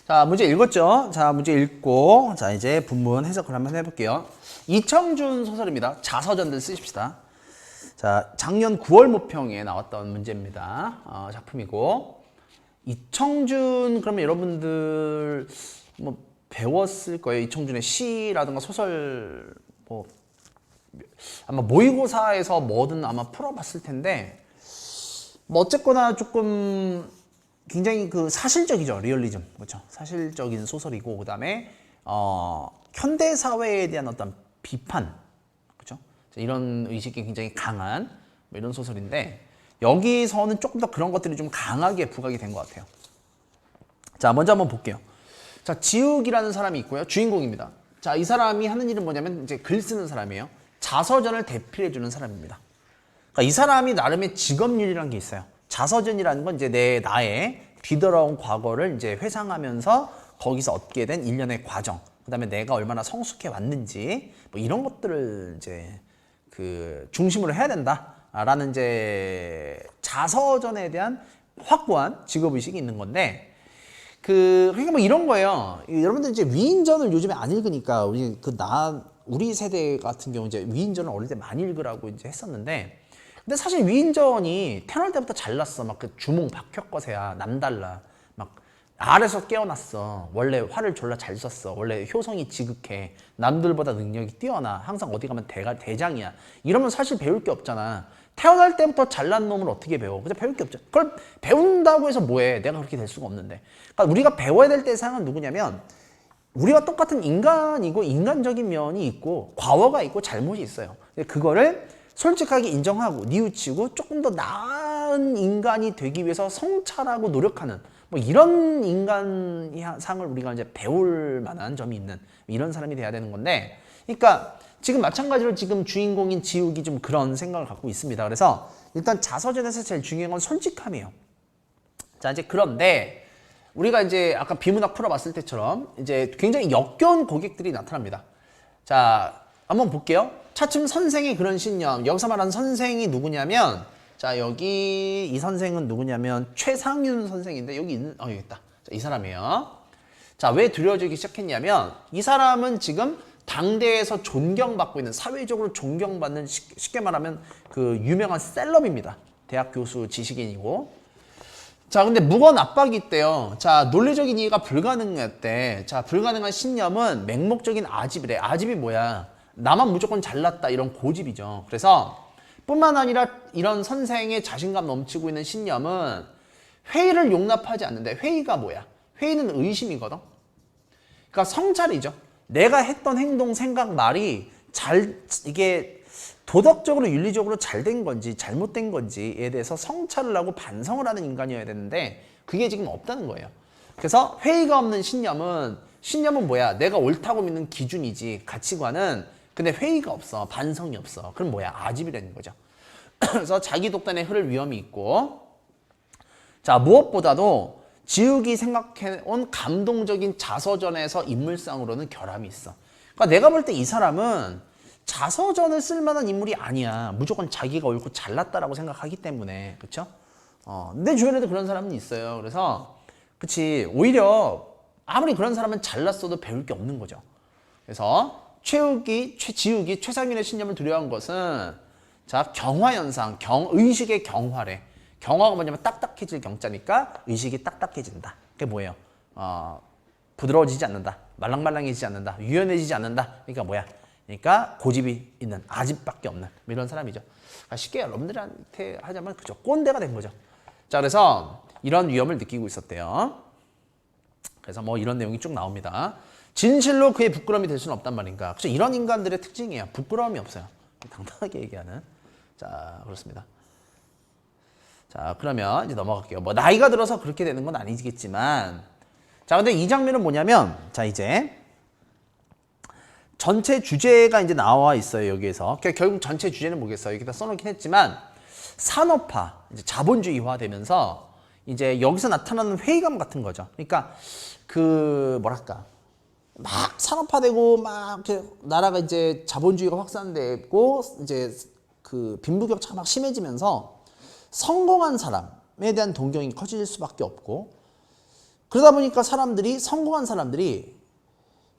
자, 문제 읽었죠? 자, 문제 읽고, 자, 이제 본문 해석을 한번 해볼게요. 이청준 소설입니다. 자서전들 쓰십시다. 자, 작년 9월 모평에 나왔던 문제입니다. 작품이고. 이청준, 그러면 여러분들 뭐 배웠을 거예요. 이청준의 시라든가 소설, 뭐, 아마 모의고사에서 뭐든 아마 풀어봤을 텐데, 뭐, 어쨌거나 조금, 굉장히 그 사실적이죠. 리얼리즘. 그렇죠. 사실적인 소설이고 그다음에 현대 사회에 대한 어떤 비판. 그렇죠? 이런 의식이 굉장히 강한 뭐 이런 소설인데 여기서는 조금 더 그런 것들이 좀 강하게 부각이 된 것 같아요. 자, 먼저 한번 볼게요. 자, 지욱이라는 사람이 있고요. 주인공입니다. 자, 이 사람이 하는 일은 뭐냐면 이제 글 쓰는 사람이에요. 자서전을 대필해 주는 사람입니다. 그러니까 이 사람이 나름의 직업률이라는 게 있어요. 자서전이라는 건 이제 나의 뒤돌아온 과거를 이제 회상하면서 거기서 얻게 된 일련의 과정, 그다음에 내가 얼마나 성숙해 왔는지 뭐 이런 것들을 이제 그 중심으로 해야 된다라는 이제 자서전에 대한 확고한 직업 의식이 있는 건데 그러니까 뭐 이런 거예요. 여러분들 이제 위인전을 요즘에 안 읽으니까 우리 세대 같은 경우 이제 위인전을 어릴 때 많이 읽으라고 이제 했었는데. 근데 사실 위인전이 태어날 때부터 잘났어. 막 그 주몽 박혁거세야 남달라. 막 알에서 깨어났어. 원래 활을 졸라 잘 쐈어. 원래 효성이 지극해. 남들보다 능력이 뛰어나. 항상 어디 가면 대장이야. 이러면 사실 배울 게 없잖아. 태어날 때부터 잘난 놈을 어떻게 배워? 그냥 배울 게 없죠. 그걸 배운다고 해서 뭐해? 내가 그렇게 될 수가 없는데. 그러니까 우리가 배워야 될 대상은 누구냐면 우리와 똑같은 인간이고 인간적인 면이 있고 과거가 있고 잘못이 있어요. 그거를 솔직하게 인정하고 뉘우치고 조금 더 나은 인간이 되기 위해서 성찰하고 노력하는 뭐 이런 인간상을 우리가 이제 배울 만한 점이 있는 이런 사람이 돼야 되는 건데, 그러니까 지금 마찬가지로 지금 주인공인 지욱이 좀 그런 생각을 갖고 있습니다. 그래서 일단 자서전에서 제일 중요한 건 솔직함이에요. 자, 이제 그런데 우리가 이제 아까 비문학 풀어봤을 때처럼 이제 굉장히 역겨운 고객들이 나타납니다. 자, 한번 볼게요. 차츰 선생의 그런 신념. 여기서 말하는 선생이 누구냐면, 자, 여기 이 선생은 누구냐면 최상윤 선생인데 여기 있는 여기 있다. 자, 이 사람이에요. 자, 왜 두려워지기 시작했냐면 이 사람은 지금 당대에서 존경받고 있는, 사회적으로 존경받는, 쉽게 말하면 그 유명한 셀럽입니다. 대학 교수 지식인이고. 자, 근데 무거운 압박이 있대요. 자, 논리적인 이해가 불가능했대. 자, 불가능한 신념은 맹목적인 아집이래. 아집이 뭐야? 나만 무조건 잘났다, 이런 고집이죠. 그래서 뿐만 아니라 이런 선생의 자신감 넘치고 있는 신념은 회의를 용납하지 않는데, 회의가 뭐야? 회의는 의심이거든. 그러니까 성찰이죠. 내가 했던 행동, 생각, 말이 이게 도덕적으로 윤리적으로 잘 된 건지 잘못된 건지에 대해서 성찰을 하고 반성을 하는 인간이어야 되는데 그게 지금 없다는 거예요. 그래서 회의가 없는 신념은 뭐야? 내가 옳다고 믿는 기준이지, 가치관은. 근데 회의가 없어. 반성이 없어. 그럼 뭐야? 아집이라는 거죠. 그래서 자기 독단의 흐를 위험이 있고, 자, 무엇보다도 지욱이 생각해온 감동적인 자서전에서 인물상으로는 결함이 있어. 그러니까 내가 볼 때 이 사람은 자서전을 쓸 만한 인물이 아니야. 무조건 자기가 옳고 잘났다라고 생각하기 때문에. 그렇죠? 내 주변에도 그런 사람은 있어요. 그래서 그치, 오히려 아무리 그런 사람은 잘났어도 배울 게 없는 거죠. 그래서 지욱이 최상윤의 신념을 두려워한 것은, 자, 경화현상, 의식의 경화래. 경화가 뭐냐면 딱딱해질 경자니까 의식이 딱딱해진다. 그게 뭐예요? 부드러워지지 않는다. 말랑말랑해지지 않는다. 유연해지지 않는다. 그러니까 뭐야? 그러니까 고집이 있는, 아집밖에 없는 이런 사람이죠. 그러니까 쉽게 여러분들한테 하자면 그죠, 꼰대가 된 거죠. 자, 그래서 이런 위험을 느끼고 있었대요. 그래서 뭐 이런 내용이 쭉 나옵니다. 진실로 그의 부끄러움이 될 수는 없단 말인가. 그렇죠? 이런 인간들의 특징이에요. 부끄러움이 없어요. 당당하게 얘기하는. 자, 그렇습니다. 자, 그러면 이제 넘어갈게요. 뭐 나이가 들어서 그렇게 되는 건 아니겠지만, 자, 근데 이 장면은 뭐냐면, 자, 이제 전체 주제가 이제 나와 있어요, 여기에서. 그러니까 결국 전체 주제는 뭐겠어요? 여기다 써놓긴 했지만, 산업화, 이제 자본주의화 되면서 이제 여기서 나타나는 회의감 같은 거죠. 그러니까 뭐랄까, 막 산업화되고 막 나라가 이제 자본주의가 확산되고 이제 그 빈부격차가 막 심해지면서 성공한 사람에 대한 동경이 커질 수밖에 없고, 그러다 보니까 성공한 사람들이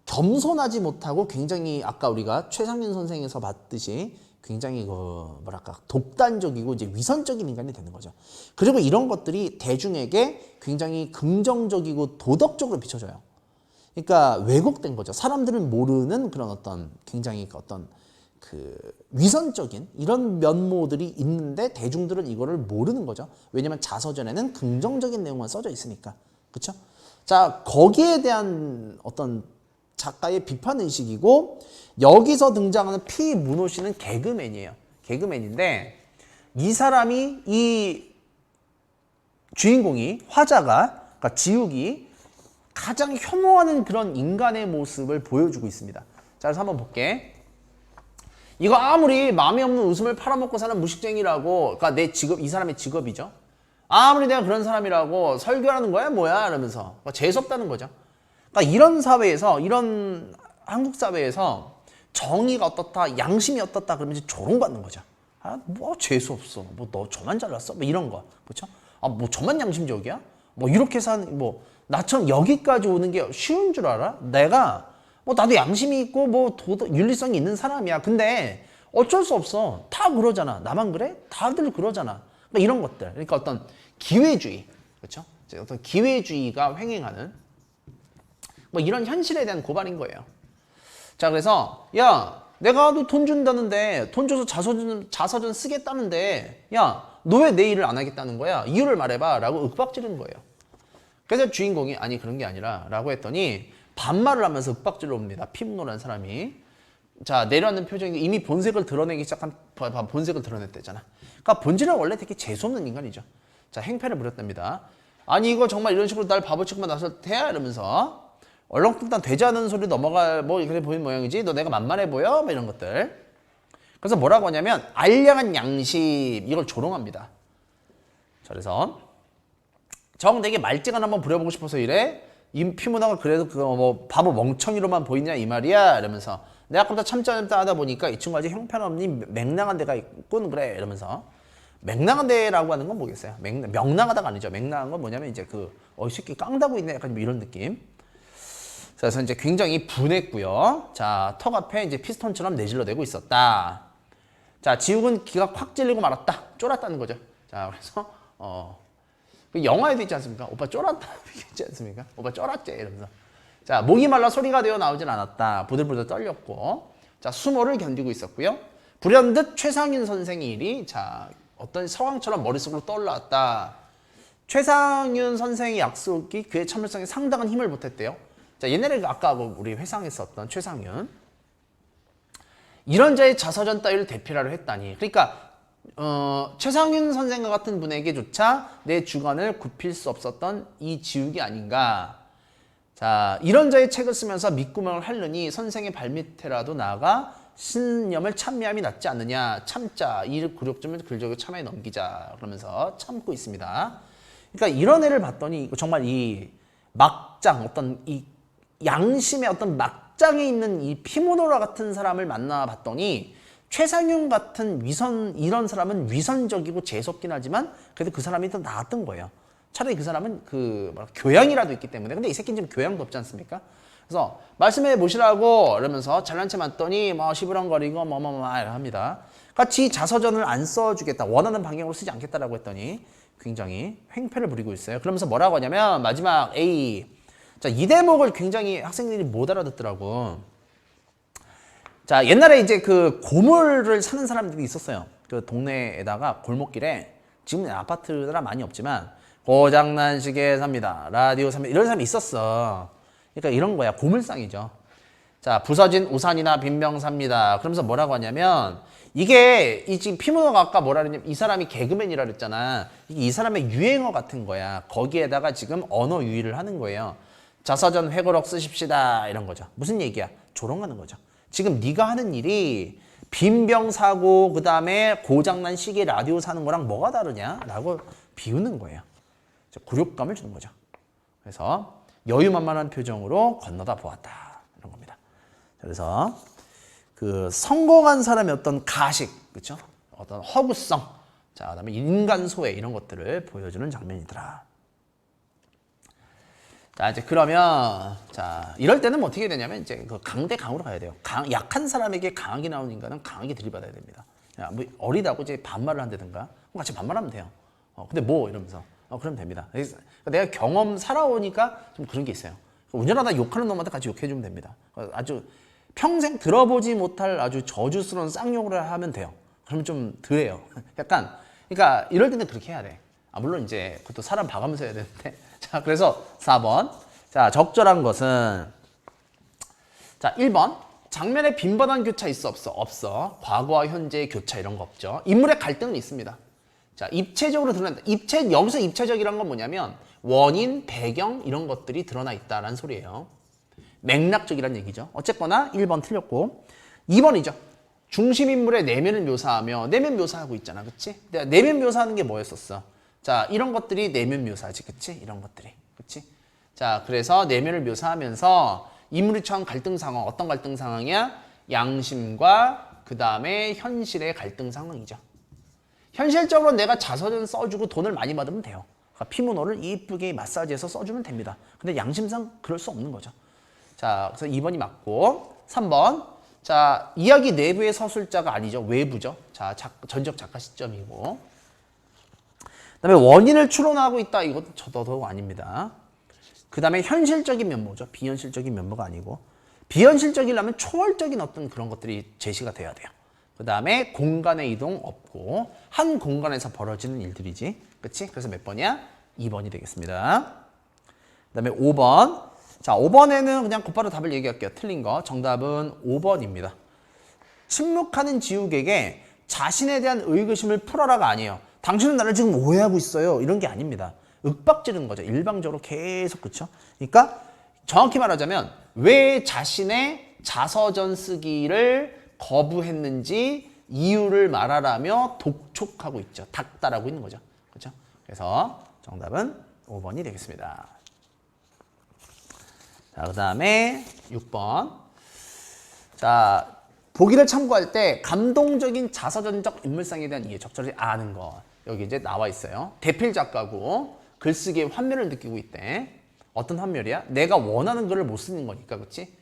겸손하지 못하고 굉장히 아까 우리가 최상윤 선생에서 봤듯이 굉장히 독단적이고 이제 위선적인 인간이 되는 거죠. 그리고 이런 것들이 대중에게 굉장히 긍정적이고 도덕적으로 비춰져요. 그러니까 왜곡된 거죠. 사람들은 모르는 그런 굉장히 위선적인 이런 면모들이 있는데 대중들은 이거를 모르는 거죠. 왜냐면 자서전에는 긍정적인 내용만 써져 있으니까. 그렇죠? 자, 거기에 대한 작가의 비판 의식이고, 여기서 등장하는 피문호 씨는 개그맨이에요. 개그맨인데 이 주인공이 화자가 그러니까 지욱이 가장 혐오하는 그런 인간의 모습을 보여주고 있습니다. 자, 그래서 한번 볼게. 이거 아무리 마음이 없는 웃음을 팔아먹고 사는 무식쟁이라고, 그러니까 이 사람의 직업이죠. 아무리 내가 그런 사람이라고 설교하는 거야 뭐야 이러면서 재수없다는 거죠. 그러니까 이런 사회에서, 이런 한국 사회에서 정의가 어떻다, 양심이 어떻다 그러면 이제 조롱받는 거죠. 아, 뭐 재수없어. 뭐 너 저만 잘났어? 뭐 이런 거. 그렇죠? 아, 뭐 저만 양심적이야? 뭐 이렇게 나처럼 여기까지 오는 게 쉬운 줄 알아? 나도 양심이 있고 윤리성이 있는 사람이야. 근데 어쩔 수 없어. 다 그러잖아. 나만 그래? 다들 그러잖아. 그러니까 이런 것들. 그러니까 기회주의. 그렇죠? 기회주의가 횡행하는 이런 현실에 대한 고발인 거예요. 자, 그래서 야, 내가 너 돈 준다는데, 돈 줘서 자서전 쓰겠다는데, 야, 너 왜 내 일을 안 하겠다는 거야? 이유를 말해봐 라고 윽박지르는 거예요. 그래서 주인공이 아니 그런 게 아니라 라고 했더니 반말을 하면서 윽박질러 옵니다. 피문호라는 사람이. 자, 내려앉는 표정이 이미 본색을 드러냈대잖아. 그러니까 본질은 원래 되게 재수없는 인간이죠. 자, 행패를 부렸답니다. 아니 이거 정말 이런 식으로 날 바보 취급만 나설 테야? 이러면서 얼렁뚱땅 되지 않은 소리 넘어갈 그래 보이는 모양이지? 너 내가 만만해 보여? 이런 것들. 그래서 뭐라고 하냐면 알량한 양심, 이걸 조롱합니다. 자, 그래서 정 내게 말쟁한 한번 부려보고 싶어서 이래? 이 피문화가 그래도 바보 멍청이로만 보이냐 이 말이야? 이러면서 내가 아까부터 참다 하다 보니까 이 친구가 아직 형편없니 맹랑한 데가 있군 그래 이러면서. 맹랑한 데라고 하는 건 뭐겠어요? 명랑하다가 아니죠. 맹랑한 건 뭐냐면 이제 이 새끼 깡다고 있네 약간 이런 느낌. 그래서 이제 굉장히 분했고요. 자, 턱 앞에 이제 피스톤처럼 내질러대고 있었다. 자, 지욱은 기가 확 찔리고 말았다. 쫄았다는 거죠. 자, 그래서 그 영화에도 있지 않습니까? 오빠 쫄았다. 있지 않습니까? 오빠 쫄았지 이러면서. 자, 목이 말라 소리가 되어 나오진 않았다. 부들부들 떨렸고. 자, 수모를 견디고 있었고요. 불현듯 최상윤 선생의 일이 어떤 서황처럼 머릿속으로 떠올랐다. 최상윤 선생의 약속이 그의 참을성에 상당한 힘을 보탰대요. 자, 옛날에 아까 우리 회상에서 썼던 최상윤. 이런 자의 자서전 따위를 대필하려 했다니. 그러니까 최상윤 선생과 같은 분에게조차 내 주관을 굽힐 수 없었던 이 지욱이 아닌가. 자, 이런 자의 책을 쓰면서 밑구멍을 핥느니 선생의 발밑에라도 나아가 신념을 참미함이 낫지 않느냐. 참자. 이 굴욕점을 글적으로 참아에 넘기자. 그러면서 참고 있습니다. 그러니까 이런 애를 봤더니 정말 이 막장, 이 양심의 막장에 있는 이 피모노라 같은 사람을 만나봤더니 최상윤 같은 이런 사람은 위선적이고 재수없긴 하지만 그래도 그 사람이 더 나았던 거예요. 차라리 그 사람은 교양이라도 있기 때문에. 근데 이 새끼는 지금 교양도 없지 않습니까? 그래서 말씀해 보시라고 이러면서 잘난 체 맞더니 시부렁거리고 합니다. 같이 자서전을 안 써주겠다. 원하는 방향으로 쓰지 않겠다라고 했더니 굉장히 횡패를 부리고 있어요. 그러면서 뭐라고 하냐면 마지막 A. 자, 이 대목을 굉장히 학생들이 못 알아듣더라고. 자, 옛날에 이제 고물을 사는 사람들이 있었어요. 그 동네에다가 골목길에 지금은 아파트라 많이 없지만 고장난 시계 삽니다. 라디오 삽니다. 이런 사람이 있었어. 그러니까 이런 거야. 고물상이죠. 자, 부서진 우산이나 빈병 삽니다. 그러면서 뭐라고 하냐면 이게 지금 피문호가 아까 뭐라 그랬냐면 이 사람이 개그맨이라 그랬잖아. 이게 이 사람의 유행어 같은 거야. 거기에다가 지금 언어 유희를 하는 거예요. 자서전 회고록 쓰십시다 이런 거죠. 무슨 얘기야? 조롱하는 거죠. 지금 네가 하는 일이 빈병 사고 그다음에 고장난 시계 라디오 사는 거랑 뭐가 다르냐? 라고 비우는 거예요. 굴욕감을 주는 거죠. 그래서 여유만만한 표정으로 건너다 보았다. 이런 겁니다. 그래서 성공한 사람의 어떤 가식, 그렇죠? 어떤 허구성, 그다음에 인간 소외 이런 것들을 보여주는 장면이더라. 자, 이제 그러면, 자, 이럴 때는 뭐 어떻게 되냐면, 이제 그 강대 강으로 가야 돼요. 약한 사람에게 강하게 나오는 인간은 강하게 들이받아야 됩니다. 야, 뭐 어리다고 이제 반말을 한다든가, 그럼 같이 반말하면 돼요. 근데 뭐? 이러면서. 그러면 됩니다. 내가 경험 살아오니까 좀 그런 게 있어요. 운전하다 욕하는 놈한테 같이 욕해주면 됩니다. 아주 평생 들어보지 못할 아주 저주스러운 쌍욕을 하면 돼요. 그러면 좀 덜해요. 약간, 그러니까 이럴 때는 그렇게 해야 돼. 물론 이제 그것도 사람 봐가면서 해야 되는데. 자, 그래서 4번. 자, 적절한 것은, 자, 1번. 장면에 빈번한 교차 있어, 없어? 없어. 과거와 현재의 교차 이런 거 없죠. 인물의 갈등은 있습니다. 자, 입체적으로 드러난다. 여기서 입체적이란 건 뭐냐면 원인, 배경 이런 것들이 드러나 있다라는 소리예요. 맥락적이란 얘기죠. 어쨌거나 1번 틀렸고 2번이죠. 중심 인물의 내면을 묘사하며 내면 묘사하고 있잖아. 그치? 내면 묘사하는 게 뭐였었어? 자, 이런 것들이 내면 묘사지. 그치? 이런 것들이. 그치? 자, 그래서 내면을 묘사하면서 인물이 처한 갈등 상황, 어떤 갈등 상황이야? 양심과 그 다음에 현실의 갈등 상황이죠. 현실적으로 내가 자서전 써주고 돈을 많이 받으면 돼요. 그러니까 피문호를 이쁘게 마사지해서 써주면 됩니다. 근데 양심상 그럴 수 없는 거죠. 자, 그래서 2번이 맞고 3번. 자, 이야기 내부의 서술자가 아니죠. 외부죠. 자, 전적 작가 시점이고. 그 다음에 원인을 추론하고 있다. 이것도 더더욱 아닙니다. 그 다음에 현실적인 면모죠. 비현실적인 면모가 아니고. 비현실적이려면 초월적인 어떤 그런 것들이 제시가 돼야 돼요. 그 다음에 공간의 이동 없고 한 공간에서 벌어지는 일들이지. 그치? 그래서 몇 번이야? 2번이 되겠습니다. 그 다음에 5번. 자, 5번에는 그냥 곧바로 답을 얘기할게요. 틀린 거. 정답은 5번입니다. 침묵하는 지우개에게 자신에 대한 의구심을 풀어라가 아니에요. 당신은 나를 지금 오해하고 있어요. 이런 게 아닙니다. 윽박지르는 거죠. 일방적으로 계속. 그쵸? 그러니까 정확히 말하자면 왜 자신의 자서전 쓰기를 거부했는지 이유를 말하라며 독촉하고 있죠. 닥달하고 있는 거죠. 그렇죠? 그래서 정답은 5번이 되겠습니다. 자, 그 다음에 6번. 자, 보기를 참고할 때 감동적인 자서전적 인물상에 대한 이해, 적절히 아는 것. 여기 이제 나와 있어요. 대필 작가고 글쓰기에 환멸을 느끼고 있대. 어떤 환멸이야? 내가 원하는 글을 못 쓰는 거니까. 그렇지?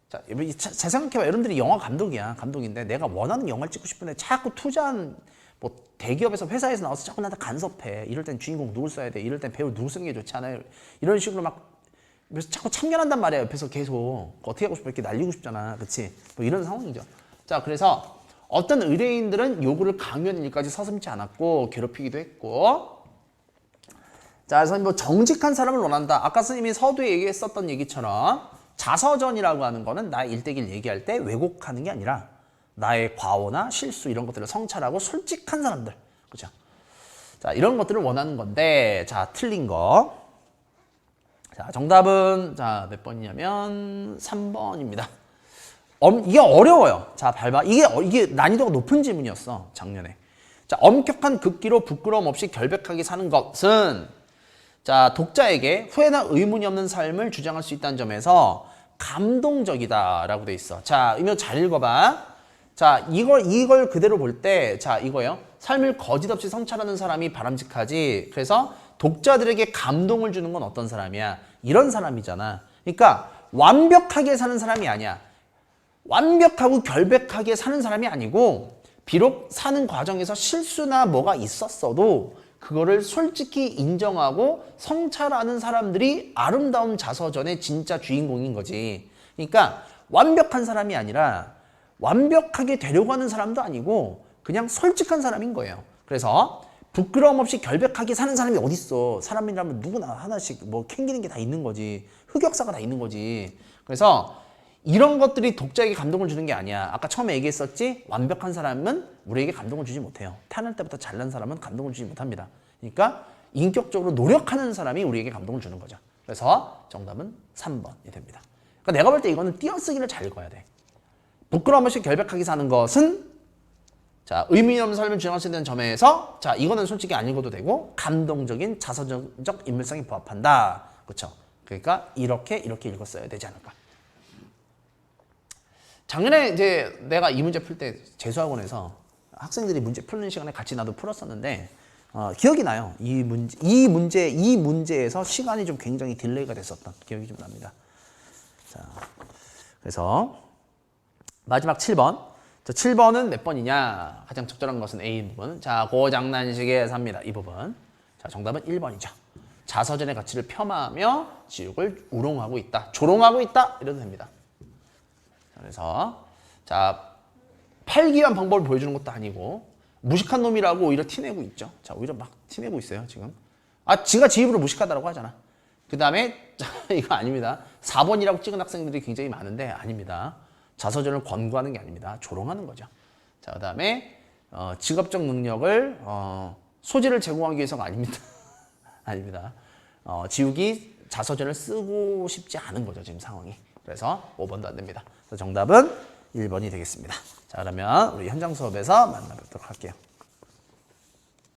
자, 잘 생각해봐. 여러분들이 영화 감독이야. 감독인데 내가 원하는 영화를 찍고 싶은데 자꾸 투자한 뭐 대기업에서 회사에서 나와서 자꾸 나한테 간섭해. 이럴 땐 주인공 누굴 써야 돼. 이럴 땐 배우 누굴 쓰는 게 좋지 않아요. 이런 식으로 막 그래서 자꾸 참견한단 말이야. 옆에서 계속. 어떻게 하고 싶어? 이렇게 날리고 싶잖아. 그치? 뭐 이런 상황이죠. 자, 그래서 어떤 의뢰인들은 요구를 강요하는 일까지 서슴지 않았고 괴롭히기도 했고. 자, 그래서 뭐 정직한 사람을 원한다. 아까 선생님이 서두에 얘기했었던 얘기처럼 자서전이라고 하는 거는 나의 일대기를 얘기할 때 왜곡하는 게 아니라 나의 과오나 실수 이런 것들을 성찰하고 솔직한 사람들. 그죠? 자, 이런 것들을 원하는 건데, 자, 틀린 거. 자, 정답은, 자, 몇 번이냐면 3번입니다. 이게 어려워요. 자, 밟아. 이게 난이도가 높은 질문이었어, 작년에. 자, 엄격한 극기로 부끄러움 없이 결백하게 사는 것은 자, 독자에게 후회나 의문이 없는 삶을 주장할 수 있다는 점에서 감동적이다라고 돼 있어. 자, 이거 잘 읽어봐. 자, 이걸 그대로 볼 때, 자, 이거요. 삶을 거짓 없이 성찰하는 사람이 바람직하지. 그래서 독자들에게 감동을 주는 건 어떤 사람이야? 이런 사람이잖아. 그러니까 완벽하게 사는 사람이 아니야. 완벽하고 결백하게 사는 사람이 아니고 비록 사는 과정에서 실수나 뭐가 있었어도 그거를 솔직히 인정하고 성찰하는 사람들이 아름다운 자서전의 진짜 주인공인 거지. 그러니까 완벽한 사람이 아니라 완벽하게 되려고 하는 사람도 아니고 그냥 솔직한 사람인 거예요. 그래서 부끄러움 없이 결백하게 사는 사람이 어딨어. 사람이라면 누구나 하나씩 뭐 캥기는 게 다 있는 거지. 흑역사가 다 있는 거지. 그래서 이런 것들이 독자에게 감동을 주는 게 아니야. 아까 처음에 얘기했었지? 완벽한 사람은 우리에게 감동을 주지 못해요. 태어날 때부터 잘난 사람은 감동을 주지 못합니다. 그러니까 인격적으로 노력하는 사람이 우리에게 감동을 주는 거죠. 그래서 정답은 3번이 됩니다. 그러니까 내가 볼 때 이거는 띄어쓰기를 잘 읽어야 돼. 부끄러움 없이 결백하게 사는 것은 자, 의미 없는 삶을 주장할 수 있는 점에서 자, 이거는 솔직히 안 읽어도 되고 감동적인 자서전적 인물성에 부합한다. 그렇죠? 그러니까 이렇게 읽었어야 되지 않을까. 작년에 이제 내가 이 문제 풀 때 재수학원에서 학생들이 문제 푸는 시간에 같이 나도 풀었었는데 기억이 나요. 이 문제에서 시간이 좀 굉장히 딜레이가 됐었던 기억이 좀 납니다. 자, 그래서 마지막 7번. 자, 7번은 몇 번이냐? 가장 적절한 것은 A 부분. 자, 고장난식에서 합니다. 이 부분. 자, 정답은 1번이죠. 자서전의 가치를 폄하하며 지육을 우롱하고 있다. 조롱하고 있다. 이래도 됩니다. 그래서 자, 팔기한 방법을 보여주는 것도 아니고 무식한 놈이라고 오히려 티내고 있죠. 자, 오히려 막 티내고 있어요, 지금. 지가 지 입으로 무식하다고 하잖아. 그 다음에 이거 아닙니다. 4번이라고 찍은 학생들이 굉장히 많은데 아닙니다. 자서전을 권고하는 게 아닙니다. 조롱하는 거죠. 자, 그 다음에 직업적 능력을 소재를 제공하기 위해서가 아닙니다. 아닙니다. 지욱이 자서전을 쓰고 싶지 않은 거죠, 지금 상황이. 그래서 5번도 안 됩니다. 그래서 정답은 1번이 되겠습니다. 자, 그러면 우리 현장 수업에서 만나뵙도록 할게요.